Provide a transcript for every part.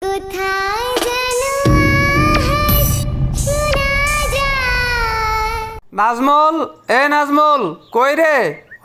কোথায় যেন আওয়াজ শোনা যায়। নাজমুল, এ নাজমুল, কই রে?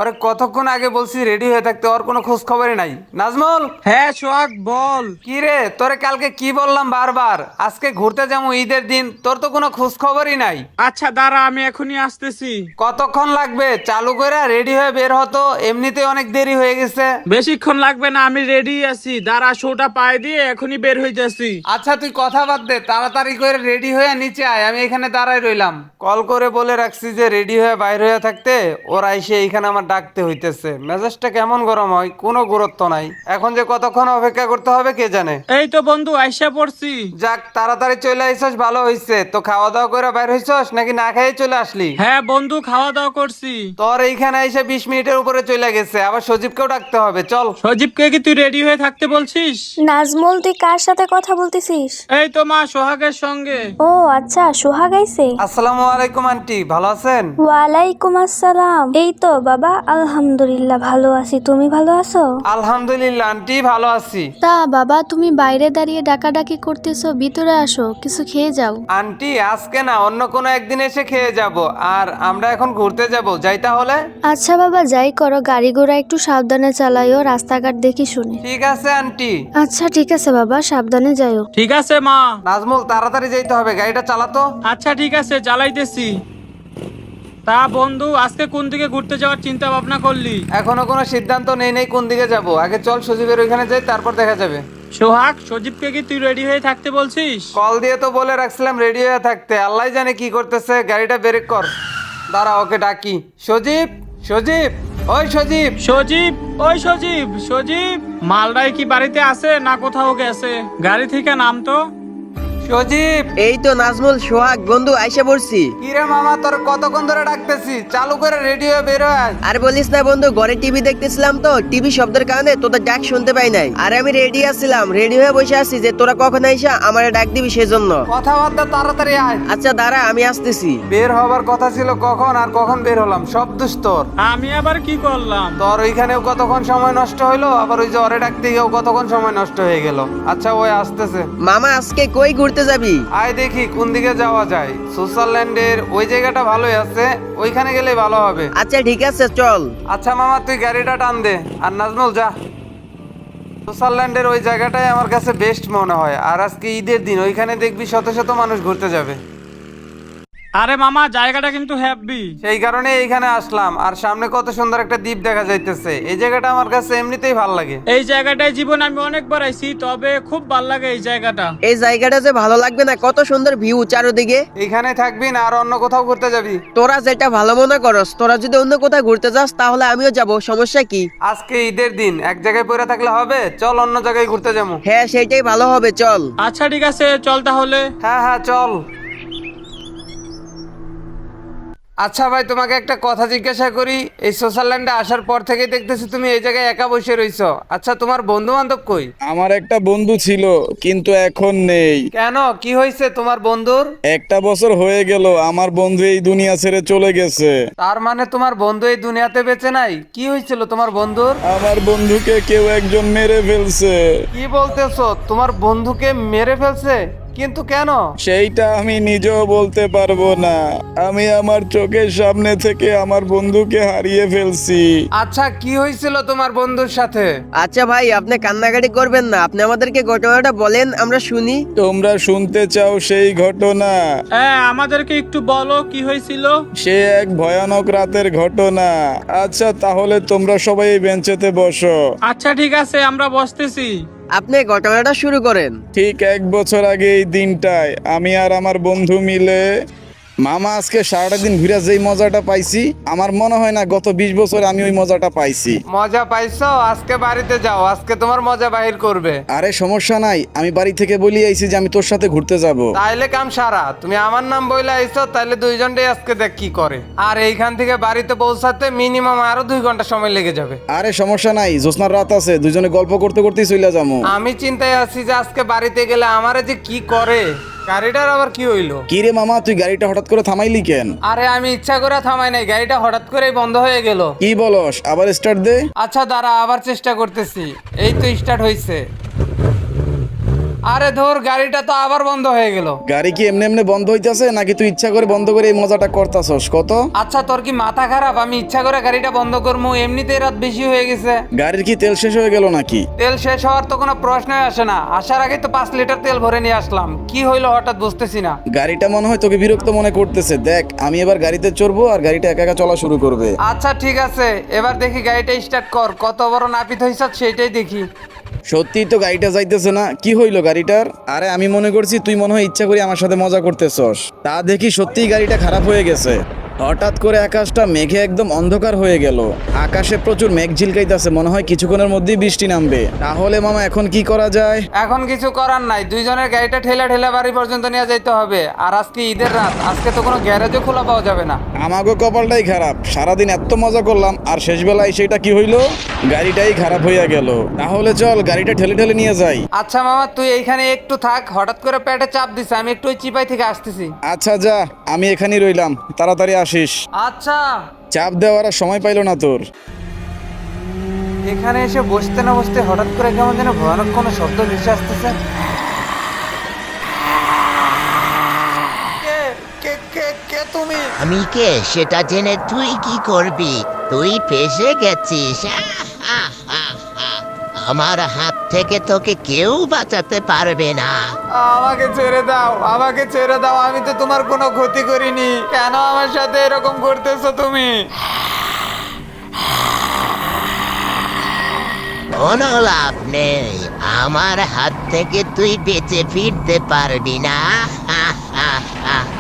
আরে কতক্ষণ আগে বলছি রেডি হয়ে থাকতে, ওর কোনো খোঁজ খবরই নাই। নাজমুল, হ্যাঁ সোহাগ বল। কি রে? তোরে কালকে কি বললাম বারবার, আজকে ঘুরতে যাবো ঈদের দিন, তোর তো কোনো খোঁজ খবরই নাই। আচ্ছা দাঁড়া, আমি এখনই আসতেছি। কতক্ষণ লাগবে? চালু করে রেডি হয়ে বের হতো, এমনিতে অনেক দেরি হয়ে গেছে। বেশিক্ষণ লাগবে না, আমি রেডি আছি। দাঁড়া, শোটা পায়ে দিয়ে এখনই বের হয়ে যাচ্ছি। আচ্ছা তুই কথা বাদ দে, তাড়াতাড়ি করে রেডি হয়ে নিচে আয়, আমি এখানে দাঁড়াই রইলাম। কল করে বলে রাখছি যে রেডি হয়ে বাইরে হয়ে থাকতে, ওরা এসে এইখানে আমার ডাকতে হইতেছে। মেজাজটা কেমন গরম হয়, কোনো গুরুত্ব নাই। এখন যে কতক্ষণ অপেক্ষা করতে হবে কে জানে। এই তো বন্ধু আইসা পড়ছি। যাক, তাড়াতাড়ি চলে আইসস, ভালো হইছে। তো খাওয়া দাওয়া করে বাইর হইছস নাকি না খেয়ে চলে আসলি? হ্যাঁ বন্ধু, খাওয়া দাওয়া করছি। তোর এইখানে এসে 20 মিনিটের উপরে চলে গেছে, আবার সজীবকেও ডাকতে হবে, চল। সজীবকে কি তুই রেডি হয়ে থাকতে বলছিস? নাজমুল, তুই কার সাথে কথা বলতেছিস? এই তো মা, সোহাগের সঙ্গে। ও আচ্ছা, সোহাগ আইছে। আসসালামু আলাইকুম আন্টি, ভালো আছেন? ওয়ালাইকুম আসসালাম। এই তো বাবা, আলহামদুলিল্লাহ ভালো আছি। তুমি ভালো আছো? আলহামদুলিল্লাহ আন্টি, ভালো আছি। তা বাবা, তুমি বাইরে দাঁড়িয়ে ডাকাডাকি করতেছো, ভিতরে আসো, কিছু খেয়ে যাও। আন্টি আজকে না, অন্য কোনো একদিন এসে খেয়ে যাব। আর আমরা এখন ঘুরতে যাব, যাই তাহলে? আচ্ছা বাবা, যাই করো, গাড়ি ঘোড়া একটু সাবধানে চালাইও, রাস্তাঘাট দেখি শুনে। ঠিক আছে আন্টি। আচ্ছা ঠিক আছে বাবা, সাবধানে যাইও। ঠিক আছে মা। নাজমুল, তাড়াতাড়ি যাইতে হবে, গাড়িটা চালাতো। আচ্ছা ঠিক আছে, চালাইতেছি। তা বন্ধু, আজকে কোন দিকে ঘুরতে যাওয়ার চিন্তা ভাবনা করলি? এখনো কোনো সিদ্ধান্ত নেই কোন দিকে যাব। আগে চল সজীবের ওইখানে যাই, তারপর দেখা যাবে। সোহাগ, সজীবকে কি তুই রেডি হয়ে থাকতে বলছিস? কল দিয়ে তো বলে রাখছিলাম রেডি হয়ে থাকতে, আল্লাহ জানে কি করতেছে। গাড়িটা ব্রেক কর, দাঁড়া ওকে ডাকি। সজীব, সজীব, ওই সজীব। সজীব, ওই সজীব, সজীব। মালদায় কি বাড়িতে আছে না কোথাও গেছে? গাড়ি থেকে নাম তো। সজীব, এই তো নাজমুল, সোহাগ বন্ধু আইসা পড়ছি। কিরে মামা, তোর কতক্ষণ ধরে ডাকতেছি, চালু করে রেডি হয়ে বের হয়। আর বলিস না বন্ধু, ঘরে টিভি দেখতেছিলাম তো, টিভি শব্দের কারণে তোদের ডাক শুনতে পাই নাই। আর আমি রেডি আছিলাম, রেডি হয়ে বসে আছি যে তোরা কখন আইসা আমারে ডাক দিবি সেজন্য। কথাবার্তা তাড়াতাড়ি আয়। আচ্ছা দাঁড়া, আমি আসতেছি। বের হবার কথা ছিল কখন, আর কখন বের হলাম, সব দোষ তোর। আমি আবার কি করলাম? তোর ওইখানেও কতক্ষণ সময় নষ্ট হইলো, আবার ওই যে ওরে ডাকতে গিয়েও কতক্ষণ সময় নষ্ট হয়ে গেল। আচ্ছা ওই আসতেছে। মামা আজকে কই ঘুরতে যাবি? আয় দেখি কোন দিকে যাওয়া যায়। সুইজারল্যান্ডের ওই জায়গাটা ভালোই আছে, ওইখানে গেলে ভালো হবে। আচ্ছা ঠিক আছে চল। আচ্ছা মামা, তুই গাড়িটা টান দে, আর নাজমুল যা। সুইজারল্যান্ডের ওই জায়গাটাই আমার কাছে বেস্ট মনে হয়। আর আজকে ঈদের দিন, ওইখানে দেখবি শত শত মানুষ ঘুরতে যাবে। আরে মামা, জায়গাটা কিন্তু হ্যাপি। সেই কারণে এইখানে আসলাম। আর সামনে কত সুন্দর একটা দ্বীপ দেখা যাইতেছে। এই জায়গাটা আমার কাছে এমনিতেই ভালো লাগে। এই জায়গাটায় জীবন আমি অনেকবার আইছি, তবে খুব ভাল লাগে এই জায়গাটা। এই জায়গাটা যে ভালো লাগবে না, কত সুন্দর ভিউ চারদিকে। এইখানে থাকবি না আর অন্য কোথাও ঘুরতে যাবি? তোরা যেটা ভালো মনে করস, তোরা যদি অন্য কোথাও ঘুরতে যাস তাহলে আমিও যাব, সমস্যা কি? আজকে ঈদের দিন, এক জায়গায় পড়ে থাকলে হবে? চল অন্য জায়গায় ঘুরতে যাবো। হ্যাঁ সেইটাই ভালো হবে, চল। আচ্ছা ঠিক আছে, চল তাহলে। হ্যাঁ হ্যাঁ চল। আচ্ছা ভাই, তোমাকে একটা কথা জিজ্ঞাসা করি। এই সুইজারল্যান্ডে আসার পর থেকেই দেখতেছি তুমি এই জায়গায় একা বসে রইছো। আচ্ছা তোমার বন্ধু বান্ধব কই? আমার একটা বন্ধু ছিল কিন্তু এখন নেই। কেন, কি হয়েছে তোমার বন্ধুর? একটা বছর হয়ে গেল আমার বন্ধু এই দুনিয়া ছেড়ে চলে গেছে। তার মানে তোমার বন্ধু এই দুনিয়াতে বেঁচে নাই? কি হয়েছিল তোমার বন্ধুর? আমার বন্ধুকে কেউ একজন মেরে ফেলছে। কি বলতেছো, তোমার বন্ধুকে মেরে ফেলছে? কিন্তু কেন? সেইটা আমি নিজেও বলতে পারবো না। আমি আমার চোখের সামনে থেকে আমার বন্ধুকে হারিয়ে ফেলছি। আচ্ছা কি হয়েছিল তোমার বন্ধুর সাথে? আচ্ছা ভাই, আপনি কান্নাকাটি করবেন না, আপনি আমাদেরকে ঘটনাটা বলেন, আমরা শুনি। তোমরা শুনতে চাও সেই ঘটনা? হ্যাঁ, আমাদেরকে একটু বলো কি হয়েছিল। সে এক ভয়ানক রাতের ঘটনা। আচ্ছা তাহলে তোমরা সবাই এই বেঞ্চেতে বসো। আচ্ছা ঠিক আছে, আমরা বসতেছি। আপনি ঘটনাটা শুরু করেন। ঠিক 1 বছর আগে এই দিনটায় আমি আর আমার বন্ধু মিলে মামা আজকে সারাটা দিন ঘুরে যেই মজাটা পাইছি, আমার মনে হয় না গত 20 বছর আমি ওই মজাটা পাইছি। মজা পাইছো? আজকে বাড়িতে যাও, আজকে তোমার মজা বাহির করবে। আরে সমস্যা নাই, আমি বাড়ি থেকে বলি আইছি যে আমি তোর সাথে ঘুরতে যাব। তাইলে কাম সারা। তুমি আমার নাম বইলে আইছো, তাইলে দুইজনটাই আজকে দেখ কি করে। আর এইখান থেকে বাড়িতে পৌঁছাতে মিনিমাম আরো 2 ঘন্টা সময় লেগে যাবে। আরে সমস্যা নাই, জ্যোৎস্নার রাত আছে, দুজনে গল্প করতে করতেই চলে যাবো। আমি চিন্তায় আছি যে আজকে বাড়িতে গেলে আমারে যে কি করে। গাড়িটার আবার কি হইলো? কি রে মামা, তুই গাড়িটা হঠাৎ করে থামাইলি কেন? আরে আমি ইচ্ছা করে থামাই নাই, গাড়িটা হঠাৎ করেই বন্ধ হয়ে গেল। কি বলস? আবার স্টার্ট দে। আচ্ছা দাঁড়া, আবার চেষ্টা করতেছি। এই তো স্টার্ট হইছে। আরে ধর, গাড়িটা তো আবার বন্ধ হয়ে গেল। গাড়ি কি এমনি এমনি বন্ধ হইতাছে নাকি তুই ইচ্ছা করে বন্ধ করে এই মজাটা করতাছস কত? আচ্ছা, তোর কি মাথা খারাপ? আমি ইচ্ছা করে গাড়িটা বন্ধ করবো? এমনিতেই রাত বেশি হয়ে গেছে। গাড়ির কি তেল শেষ হয়ে গেল নাকি? তেল শেষ হওয়ার তো কোনো প্রশ্নই আসে না। আসার আগে তো 5 লিটার তেল ভরে নিয়ে আসলাম। কি হইলো হঠাৎ বুঝতেছি না। গাড়িটা মনে হয় তোকে বিরক্ত মনে করতেছে। দেখ, আমি এবার গাড়িতে চড়বো আর গাড়িটা একা একা চলা শুরু করবে। আচ্ছা ঠিক আছে, এবার দেখি গাড়িটা স্টার্ট কর। কত বড় নাপিত হইছ সেইটাই দেখি। সত্যি তো গাড়িটা যাইতেছে না। কি হইলো গাড়িটার? আরে আমি মনে করছি তুই মনে হয় ইচ্ছা করে আমার সাথে মজা করতেছস। তা দেখি সত্যিই গাড়িটা খারাপ হয়ে গেছে। হঠাৎ করে আকাশটা মেঘে একদম অন্ধকার হয়ে গেল। আকাশে প্রচুর মেঘ ঝিলকাইতেছে, মনে হয় কিছুক্ষণের মধ্যেই বৃষ্টি নামবে। তাহলে মামা এখন কি করা যায়? এখন কিছু করার নাই, দুইজনের গাড়িটা ঠেলা ঠেলা বাড়ি পর্যন্ত নিয়ে যেতে হবে। আর আজকে ঈদের রাত, আজকে তো কোনো গ্যারেজও খোলা পাওয়া যাবে না। আমাগো কপালটাই খারাপ, সারাদিন এত মজা করলাম আর শেষ বেলায় সেটা কি হইলো? গাড়িটাই খারাপ হইয়া গেল। তাহলে চল গাড়িটা ঠেলে ঠেলে নিয়ে যাই। আচ্ছা মামা, তুই এইখানে একটু থাক। হঠাৎ করে পেটে চাপ দিছে, আমি একটু ওই চিপাই থেকে আসতেছি। আচ্ছা যা, আমি এখানেই রইলাম, তাড়াতাড়ি আসিস। আচ্ছা। চাপ দেওয়ার আর সময় পাইলো না তোর। এখানে এসে বসতে না বসতে হঠাৎ করে কেমন যেন ভয়ানক কোনো শব্দ ভেসে আসতেছে। কে তুমি? আমি কে সেটা জেনে তুই কি করবি? তুই ফেসে গেছিস। আমার হাত থেকে তোকে কেউ বাঁচাতে পারবে না। আমাকে ছেড়ে দাও, আমাকে ছেড়ে দাও। আমি তো তোমার কোনো ক্ষতি করিনি। কেন আমার সাথে এরকম করতেছো তুমি? কোনো লাভ নেই, আমার হাত থেকে তুই বেঁচে ফিরতে পারবি না।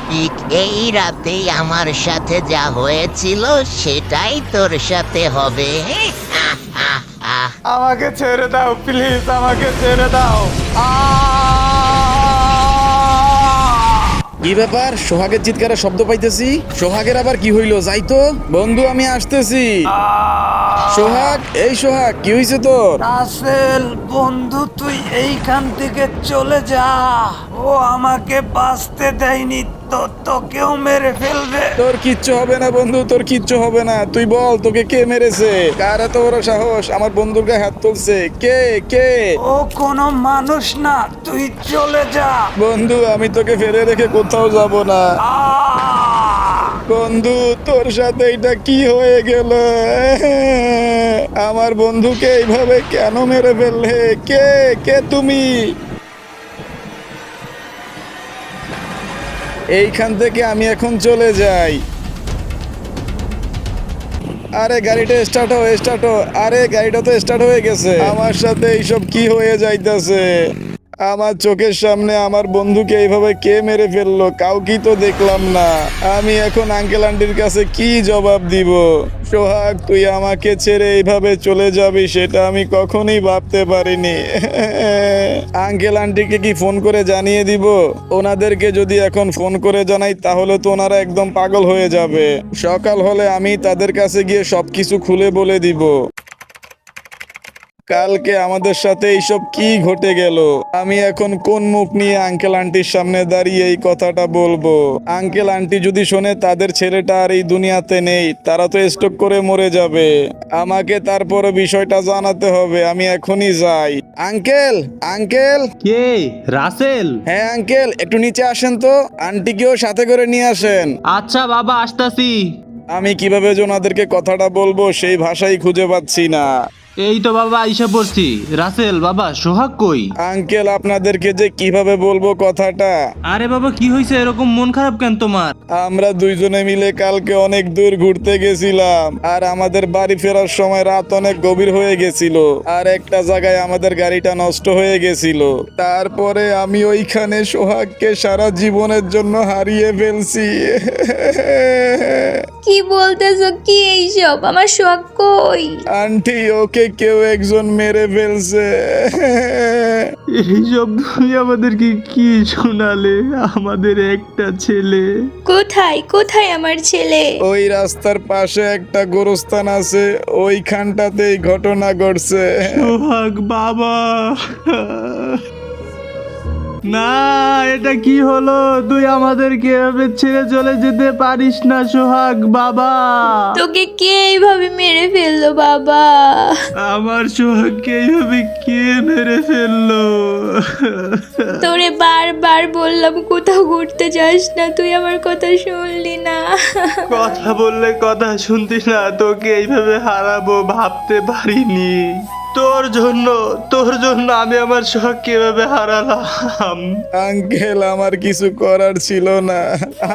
ঠিক এই রাতেই আমার সাথে যা হয়েছিল সেটাই তোর সাথে হবে। আমাকে ছেড়ে দাও প্লিজ, আমাকে ছেড়ে দাও। কি ব্যাপার? সোহাগের চিৎকারের শব্দ পাইতেছি। সোহাগের আবার কি হইলো? যাই তো বন্ধু, আমি আসতেছি। সোহাগ, এই সোহাগ, কি হয়েছে তোর? রাসেল বন্ধু, তুই এইখান থেকে চলে যা। ও আমাকে বাঁচতে দেয়নি, তো তোকেও মেরে ফেলবে। তোর কিচ্ছু হবে না বন্ধু, তোর কিচ্ছু হবে না। তুই বল, তোকে কে মেরেছে? কার এত বড় সাহস আমার বন্ধুর গায়ে হাত তুলছে? কে কে? ও কোনো মানুষ না, তুই চলে যা। বন্ধু, আমি তোকে ফেলে রেখে কোথাও যাব না। বন্ধু, তোর সাথে এটা কি হয়ে গেল? আমার বন্ধুকে এইভাবে কেন মেরে ফেললে? কে কে তুমি? এইখান থেকে আমি এখন চলে যাই। আরে গাড়িটা স্টার্ট হো, স্টার্ট হো। আরে গাড়িটা তো স্টার্ট হয়ে গেছে। আমার সাথে এইসব কি হয়ে যাইতেছে? আমার চোখের সামনে আমার বন্ধুকে এইভাবে কে মেরে ফেললো? কাউকেই তো দেখলাম না। আমি এখন আঙ্কেল আন্টির কাছে কি জবাব দিব? সোহাগ, তুই আমাকে ছেড়ে এইভাবে চলে যাবি সেটা আমি কখনোই ভাবতে পারিনি। আঙ্কেল আন্টিকে কি ফোন করে জানিয়ে দিব? ওনাদেরকে যদি এখন ফোন করে জানাই তাহলে তো ওনারা একদম পাগল হয়ে যাবে। সকাল হলে আমি তাদের কাছে গিয়ে সবকিছু খুলে বলে দিব। কালকে আমাদের সাথে এইসব কি ঘটে গেল? আমি এখন কোন মুখ নিয়ে আঙ্কেল আন্টির সামনে দাঁড়িয়ে এই কথাটা বলবো? আঙ্কেল আন্টি যদি শোনে তাদের ছেলেটা আর এই দুনিয়াতে নেই, তারা তো স্ট্রোক করে মরে যাবে। আমাকে তারপরে বিষয়টা জানাতে হবে। আমি এখনই যাই। Uncle, uncle. কে? রাসেল? হ্যাঁ আঙ্কেল, একটু নিচে আসেন তো। আন্টিকেও সাথে করে নিয়ে আসেন। আচ্ছা বাবা, আসতাছি। আমি কিভাবে যে ওনাদেরকে কথাটা বলবো সেই ভাষাই খুঁজে পাচ্ছি না। এই তো বাবা আইসা পড়ছি। রাসেল বাবা, সোহাগ কই? আঙ্কেল, আপনাদেরকে যে কিভাবে বলবো কথাটা। আরে বাবা, কি হয়েছে? এরকম মন খারাপ কেন তোমার? আমরা দুইজনে মিলে কালকে অনেক দূর ঘুরতে গেছিলাম আর আমাদের বাড়ি ফেরার সময় রাত অনেক গভীর হয়ে গেছিল আর একটা জায়গায় আমাদের গাড়িটা নষ্ট হয়ে গেছিল। তারপরে আমি ওইখানে সোহাগকে সারা জীবনের জন্য হারিয়ে ফেলছি। কি বলতেছো? কি এইসব? আমার শখ কই? আন্টি, ওকে কেউ একজন মেরে ফেলছে। এইসব তুমি আমাদেরকে কি শোনালে? আমাদের একটা ছেলে। কোথায় কোথায় আমার ছেলে? ওই রাস্তার পাশে একটা গোরস্থান আছে, ওইখানটাতেই ঘটনা ঘটছে। সোহাগ বাবা। না, এটা কি হলো? তুই আমাদেরকে এভাবে ছেড়ে চলে যেতে পারিস না সোহাগ বাবা। তোকে কে এইভাবে মেরে ফেললো বাবা? আমার সোহাগকে এইভাবে কে মেরে ফেললো? তোরে বারবার বললাম কোথাও ঘুরতে যাস না, তুই আমার কথা শুনলি না। কথা বললে কথা শুনতি না, তোকে এইভাবে হারাবো ভাবতে পারিনি। তোর জন্য আমি আমার সোহাগকে এভাবে হারালাম। আঙ্কেল, আমার কিছু করার ছিল না।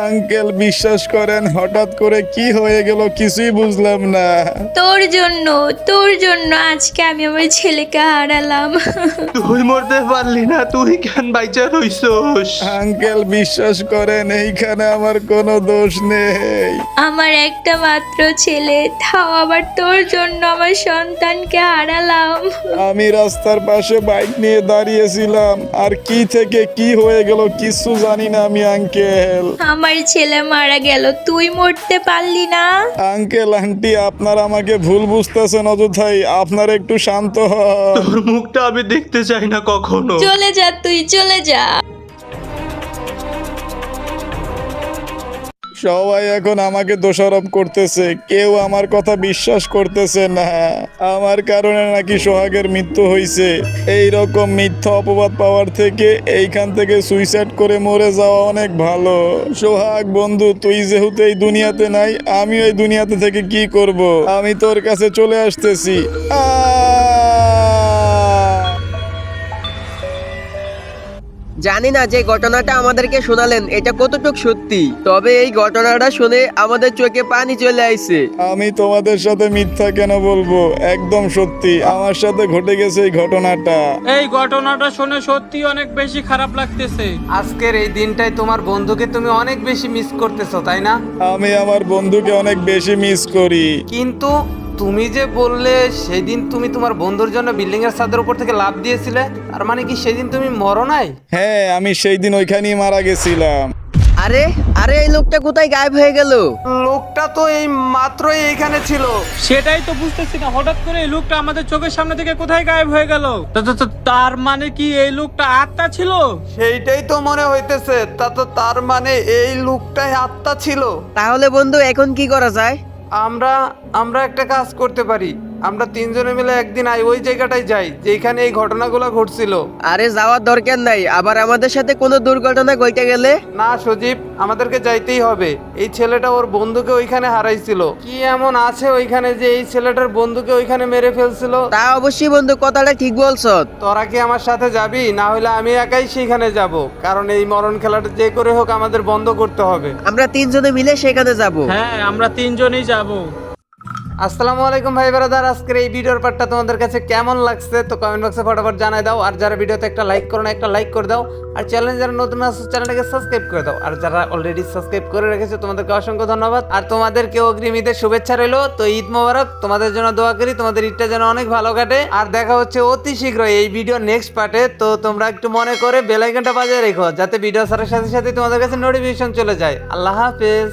আঙ্কেল বিশ্বাস করেন, হঠাৎ করে কি হয়ে গেল কিছুই বুঝলাম না। তোর জন্য আজকে আমি আমার ছেলেকে হারালাম। তুই মরতে পারলি না, তুই কেন বাইচা রইছস? আঙ্কেল বিশ্বাস করেন, এইখানে আমার কোনো দোষ নেই। আমার একটা মাত্র ছেলে, তাও আবার তোর জন্য আমার সন্তানকে হারালাম। আমি রাস্তার পাশে বাইক নিয়ে দাঁড়িয়েছিলাম, আর কি থেকে কি হয়ে গেল কিছু জানি না আমি আঙ্কেল। আমার ছেলে মারা গেল, তুই মরতে পারলি না। আঙ্কেল আন্টি, আপনারা আমাকে ভুল বুঝতেছেন অযথাই। আপনারা একটু শান্ত হন। তোর মুখটা আমি দেখতে চাই না কখনো। চলে যা, তুই চলে যা। সবাই এখন আমাকে দোষারোপ করতেছে, কেউ আমার কথা বিশ্বাস করতেছে না। আমার কারণে নাকি সোহাগের মৃত্যু হয়েছে। এই রকম মিথ্যা অপবাদ পাওয়ার থেকে এইখান থেকে সুইসাইড করে মরে যাওয়া অনেক ভালো। সোহাগ বন্ধু, তুই যেহেতু এই দুনিয়াতে নাই, আমি এই দুনিয়াতে থেকে কি করব? আমি তোর কাছে চলে আসতেছি। জানি না যে ঘটনাটা আমাদেরকে শোনালেন এটা কতটুক সত্যি, তবে এই ঘটনাটা শুনে আমাদের চোখে পানি চলে আইছে। আমি তোমাদের সাথে মিথ্যা কেন বলবো? একদম সত্যি, আমার সাথে ঘটে গেছে এই ঘটনাটা। এই ঘটনাটা শুনে সত্যি অনেক বেশি খারাপ লাগতেছে। আজকের এই দিনটাই তোমার বন্ধুকে তুমি অনেক বেশি মিস করতেছো, তাই না? আমি আমার বন্ধুকে অনেক বেশি মিস করি। কিন্তু তুমি যে বললে সেদিন তুমি তোমার বন্ধুর জন্য বিল্ডিং এর ছাদের উপর থেকে লাফ দিয়েছিলে, তার মানে কি সেদিন তুমি মরো নাই? হ্যাঁ, আমি সেই দিন ওইখানেই মারা গেছিলাম। আরে আরে এই লোকটা কোথায় গায়েব হয়ে গেল? লোকটা তো এই মাত্রই এইখানে ছিল। সেটাই তো বুঝতেছি না, হঠাৎ করে এই লোকটা আমাদের চোখের সামনে থেকে কোথায় গায়েব হয়ে গেল? তার মানে কি এই লোকটা আত্মা ছিল? সেইটাই তো মনে হইতেছে। তার মানে এই লোকটাই আত্মা ছিল। তাহলে বন্ধু এখন কি করা যায়? আমরা একটা কাজ করতে পারি। আমরা তিনজনে মিলে একদিন ওই জায়গাটায় যাই যেখানে এই ঘটনাগুলো ঘটছিল। আরে যাওয়ার দরকার নাই, আবার আমাদের সাথে কোনো দুর্ঘটনা ঘটে গেলে? না সজীব, আমাদেরকে যাইতেই হবে। এই ছেলেটা ওর বন্ধুকে ওইখানে হারাইছিল। কি এমন আছে ওইখানে যে এই ছেলেটার বন্ধুকে ওইখানে মেরে ফেলছিল? তা অবশ্যই বন্ধু, কথাটা ঠিক বলছো। তোরা কি আমার সাথে যাবি? না হলে আমি একাই সেখানে যাব, কারণ এই মরণ খেলাটা যে করে হোক আমাদের বন্ধ করতে হবে। আমরা তিনজনে মিলে সেখানে যাব। হ্যাঁ, আমরা তিনজনই যাব। আসসালামু আলাইকুম ভাই ব্রাদার, আজকের এই ভিডিওর পার্টটা তোমাদের কাছে কেমন লাগছে তো কমেন্ট বক্সে ফটাফট জানাই দাও। আর যারা ভিডিওতে একটা লাইক করো না, একটা লাইক করে দাও। আর চ্যানেল যারা নতুন আছে চ্যানেলটাকে সাবস্ক্রাইব করে দাও। আর যারা অলরেডি সাবস্ক্রাইব করে রেখেছো তোমাদেরকে অসংখ্য ধন্যবাদ। আর তোমাদেরকে অগ্রিম ঈদের শুভেচ্ছা রইলো। তো ঈদ মোবারক, তোমাদের জন্য দোয়া করি তোমাদের ঈদটা যেন অনেক ভালো কাটে। আর দেখা হচ্ছে অতি শীঘ্রই এই ভিডিও নেক্সট পার্টে। তো তোমরা একটু মনে করে বেল আইকনটা বাজিয়ে রেখো যাতে ভিডিও ছাড়ার সাথে সাথে তোমাদের কাছে নোটিফিকেশন চলে যায়। আল্লাহ হাফেজ।